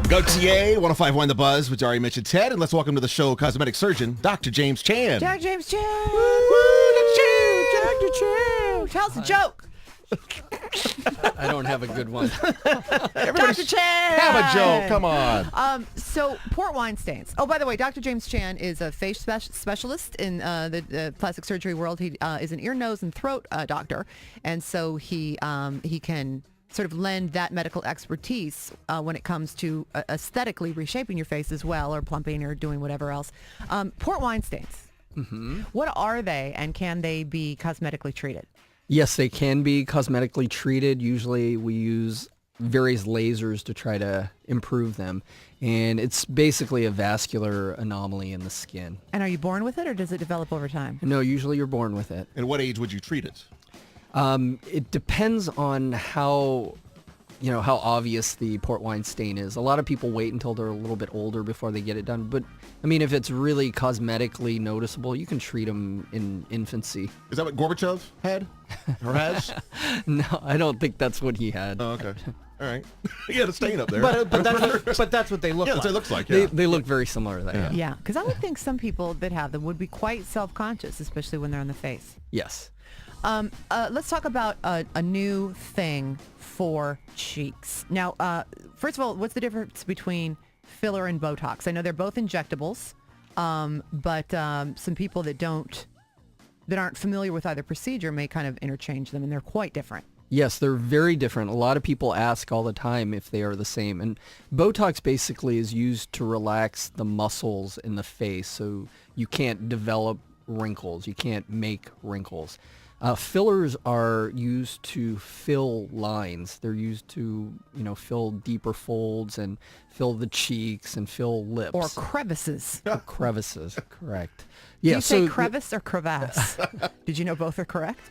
Gautier, 105.1 The Buzz with Dari, Mitch, and Ted. And let's welcome to the show cosmetic surgeon, Dr. James Chan. Dr. James Chan. Dr. Chan. Tell us a joke. I don't have a good one. Dr. Chan. Have a joke. Come on. So port wine stains. Oh, by the way, Dr. James Chan is a face specialist in the plastic surgery world. He is an ear, nose, and throat doctor, and so he can sort of lend that medical expertise when it comes to aesthetically reshaping your face as well, or plumping, or doing whatever else. Port wine stains. Mm-hmm. What are they, and can they be cosmetically treated? Yes, they can be cosmetically treated. Usually we use various lasers to try to improve them. And it's basically a vascular anomaly in the skin. And are you born with it, or does it develop over time? No, usually you're born with it. And what age would you treat it? It depends on how obvious the port wine stain is. A lot of people wait until they're a little bit older before they get it done. But, I mean, if it's really cosmetically noticeable, you can treat them in infancy. Is that what Gorbachev had? Or has? No, I don't think that's what he had. Oh, okay. All right. He had a stain up there. But that's what they look Yeah, like. that's what it looks like, yeah. They look very similar to that. Yeah. Yeah, because I would think some people that have them would be quite self-conscious, especially when they're on the face. Yes. Let's talk about a new thing for cheeks. Now, first of all, what's the difference between filler and Botox? I know they're both injectables, but some people that aren't familiar with either procedure may kind of interchange them, and they're quite different. Yes, they're very different. A lot of people ask all the time if they are the same. And Botox basically is used to relax the muscles in the face so you can't develop wrinkles. You can't make wrinkles. Fillers are used to fill lines. They're used to, fill deeper folds and fill the cheeks and fill lips. Or crevices. Crevices, correct. Do Yeah, you say crevice or crevasse? Did you know both are correct?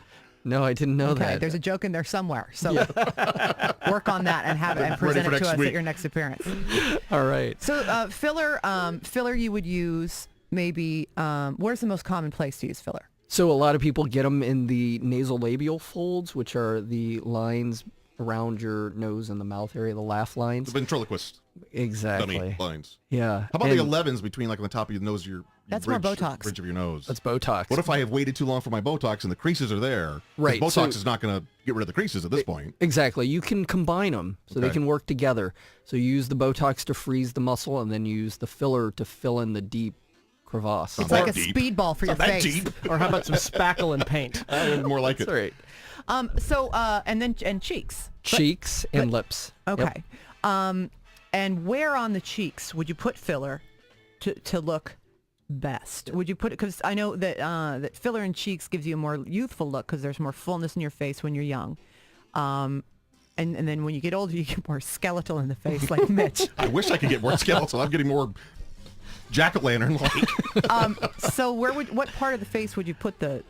No, I didn't know Okay, that. there's a joke in there somewhere. So work on that and have it and present it to us at your next appearance. All right. So filler you would use maybe, where's the most common place to use filler? So a lot of people get them in the nasolabial folds, which are the lines around your nose and the mouth area, the laugh lines. The ventriloquist. Exactly. Dummy lines. Yeah. How about the 11s between, like, on the top of your nose, your That's bridge, more Botox. bridge of your nose? That's Botox. What if I have waited too long for my Botox and the creases are there? 'Cause Right, Botox so- is not going to get rid of the creases at this point. Exactly. You can combine them so they Okay. can work together. So you use the Botox to freeze the muscle, and then you use the filler to fill in the deep crevasse. It's Not like a that deep. speedball for your Not that face. deep. Or how about some spackle and paint? More like it. That's right. And cheeks. Cheeks and lips. Yep. Okay. And where on the cheeks would you put filler to look best? Would you put it, because I know that that filler in cheeks gives you a more youthful look because there's more fullness in your face when you're young. And then when you get older, you get more skeletal in the face, like Mitch. I wish I could get more skeletal. I'm getting more jack-o'-lantern-like. So what part of the face would you put the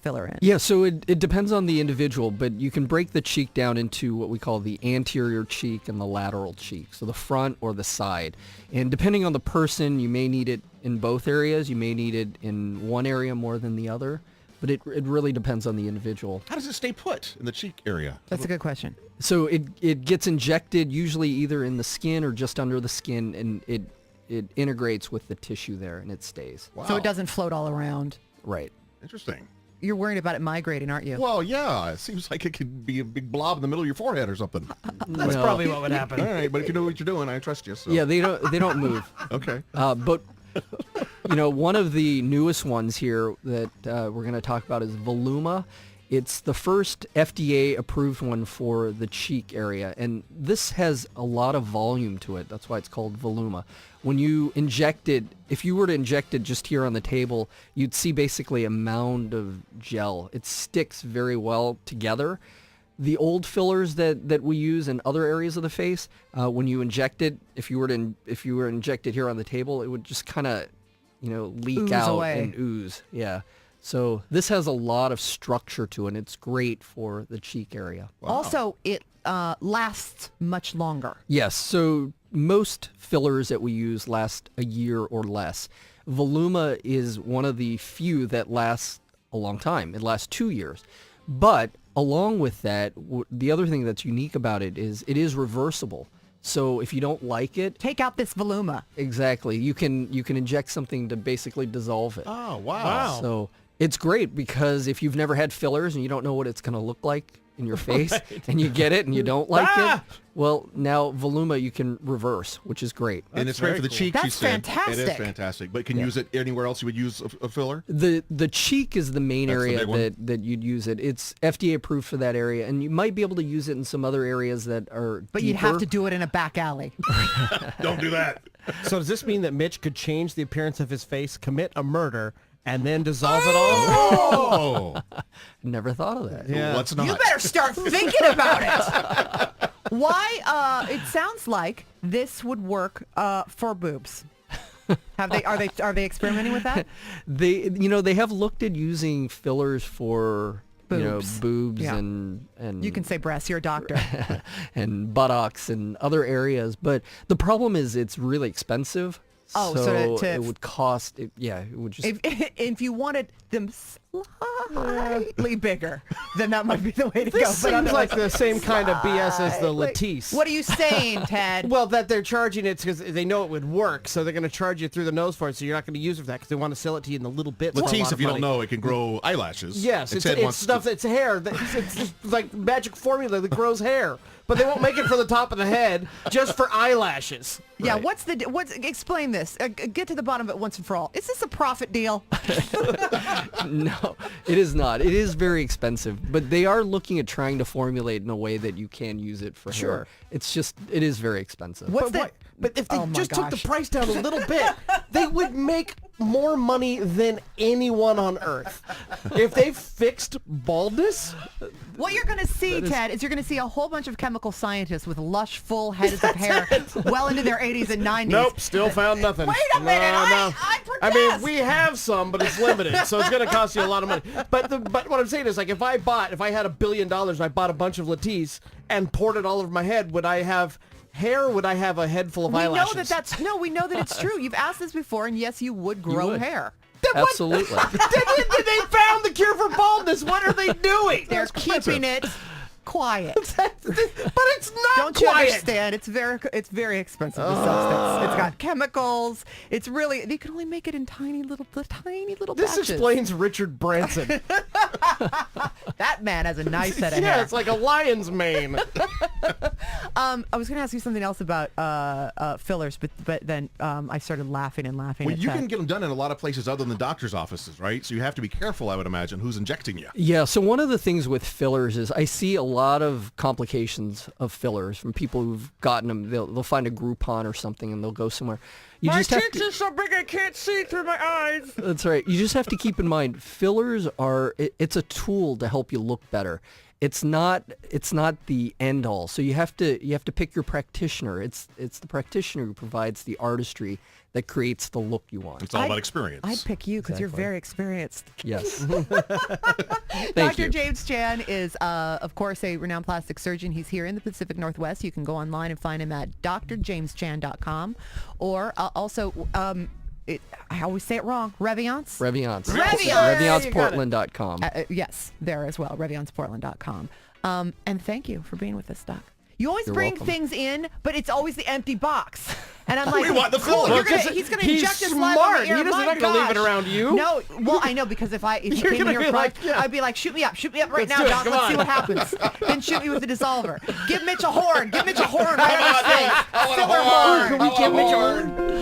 filler in? Yeah, so it depends on the individual, but you can break the cheek down into what we call the anterior cheek and the lateral cheek, so the front or the side. And depending on the person, you may need it in both areas. You may need it in one area more than the other, but it really depends on the individual. How does it stay put in the cheek area? That's a good question. So it gets injected usually either in the skin or just under the skin, and it integrates with the tissue there, and it stays. Wow. So it doesn't float all around. Right. Interesting. You're worried about it migrating, aren't you? Well, yeah. It seems like it could be a big blob in the middle of your forehead or something. That's No. probably what would happen. All right, but if you know what you're doing, I trust you. So. Yeah, they don't move. Okay. But one of the newest ones here that we're going to talk about is Voluma. It's the first FDA-approved one for the cheek area, and this has a lot of volume to it. That's why it's called Voluma. When you inject it, if you were to inject it just here on the table, you'd see basically a mound of gel. It sticks very well together. The old fillers that we use in other areas of the face, when you inject it, if you were to inject it here on the table, it would just kind of, leak Ooze out away. and ooze. Yeah. So this has a lot of structure to it, and it's great for the cheek area. Wow. Also, it lasts much longer. Yes, so most fillers that we use last a year or less. Voluma is one of the few that lasts a long time. It lasts 2 years. But along with that, the other thing that's unique about it is reversible. So if you don't like it, Take out this Voluma. exactly, you can inject something to basically dissolve it. Oh, wow. Wow. So it's great because if you've never had fillers and you don't know what it's going to look like in your face and you get it and you don't like it, well, now Voluma you can reverse, which is great. And it's great for the cheeks, you That's said. fantastic. It is fantastic. But can you use it anywhere else you would use a filler? The cheek is the main That's the area big one. that you'd use it. It's FDA approved for that area, and you might be able to use it in some other areas that are But you'd have deeper. to do it in a back alley. Don't do that. So does this mean that Mitch could change the appearance of his face, commit a murder, and then dissolve it all? Oh, Never thought of that. Yeah. let's not. You better start thinking about it. Why? It sounds like this would work for boobs. Are they experimenting with that? They have looked at using fillers for Boobs. boobs Yeah. and You can say breasts. You're a doctor. and buttocks and other areas, but the problem is it's really expensive. Oh, so to- it would cost. It would just. If you wanted them slightly bigger, then that might be the way to go. This But seems like otherwise, the same kind of BS as the like, Latisse. What are you saying, Ted? Well, that they're charging it because they know it would work, so they're going to charge you through the nose for it, so you're not going to use it for that because they want to sell it to you in the little bits. for a lot Latisse, of if you don't money. know, it can grow eyelashes. Yes, And it's, Ted it's wants stuff to- that's hair. It's like magic formula that grows hair. But they won't make it for the top of the head, just for eyelashes. Yeah, Right. explain this. Get to the bottom of it once and for all. Is this a profit deal? No, it is not. It is very expensive, but they are looking at trying to formulate in a way that you can use it for Sure. hair. It's just, it is very expensive. What's But, the? why- but if they Oh my just took the gosh. price down a little bit, they would make more money than anyone on earth. If they fixed baldness, What you're going to see, Ted, is you're going to see a whole bunch of chemical scientists with lush, full heads of hair, well into their 80s and 90s. nope, still found nothing. Wait a minute, I I mean, protest. we have some, but it's limited, so it's going to cost you a lot of money. But what I'm saying is, like, if I had $1 billion and I bought a bunch of Latisse and poured it all over my head, would I have hair? Would I have a head full of We eyelashes? we know that it's true. You've asked this before, and yes, you would grow would. hair. Absolutely. they found the cure for baldness. What are they doing? They're keeping it quiet. But it's not Don't you quiet. understand? It's very expensive, the substance. It's got chemicals. It's really, you can only make it in tiny little This batches. explains Richard Branson. That man has a nice set of Yeah, hair. it's like a lion's mane. I was going to ask you something else about fillers, but then I started laughing and laughing. Well, at you Ted. can get them done in a lot of places other than the doctor's offices, right? So you have to be careful, I would imagine, who's injecting you. Yeah, so one of the things with fillers is I see a lot of complications of fillers from people who've gotten them. They'll find a Groupon or something and they'll go somewhere. You just have to, are so big I can't see through my eyes. That's right. You just have to keep in mind fillers are it's a tool to help you look better. It's not the end all. So you have to pick your practitioner. It's the practitioner who provides the artistry that creates the look you want. It's all about experience. I'd pick you because you're very experienced. Yes. Thank Dr. you. James Chan is, of course, a renowned plastic surgeon. He's here in the Pacific Northwest. You can go online and find him at drjameschan.com. Or also, I always say it wrong, Reviance? Reviance. Reviance. ReviancePortland.com. Yes, there as well, revianceportland.com. And thank you for being with us, Doc. You always You're bring welcome. things in, but it's always the empty box. And I'm like, We want the cool, filler. he's going to He's inject his live on smart. the air. He doesn't My not gonna leave it gosh. around you. No, well, I know, because if you You're came in gonna here be front, like, yeah. I'd be like, shoot me up right Let's now, do it, Doc. come Let's see on. what happens. Then shoot me with the dissolver. Give Mitch a horn. Give Mitch a horn right on his face. Filler horn. Can we give Mitch a horn?